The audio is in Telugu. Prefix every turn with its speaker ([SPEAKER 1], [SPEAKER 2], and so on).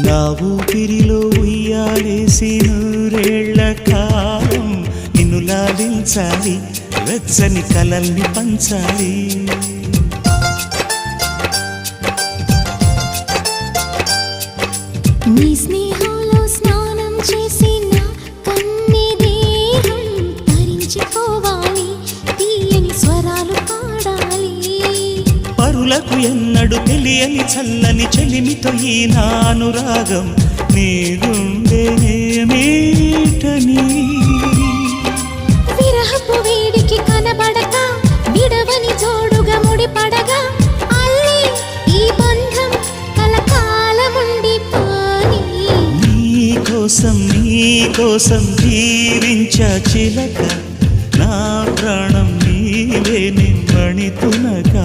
[SPEAKER 1] నా ఊపిరిలో ఉయ్యాలేసి నూరేళ్ల కాలం నిన్ను లాలించాలి, వెచ్చని కలల్ని పంచాలి.
[SPEAKER 2] నీ స్నేహంలో స్నానం చేసి నా కన్ని దేహం తరించిపోవాలి, తీయని స్వరాలు పాడాలి.
[SPEAKER 1] పరులకు ఎన్నడు తెలియని చల్లని చెలిమితో ఈ నా అనురాగం నీ గుండెనేమీటని.
[SPEAKER 2] విరహపు వేడికి కనబడక విడవని జోడుగా ముడిపడగా అల్లి ఈ బంధం కలకాలముండిపోని.
[SPEAKER 1] నీకోసం జీవించా చిలక, నా ప్రాణం నీవే నిమ్మణి తునక.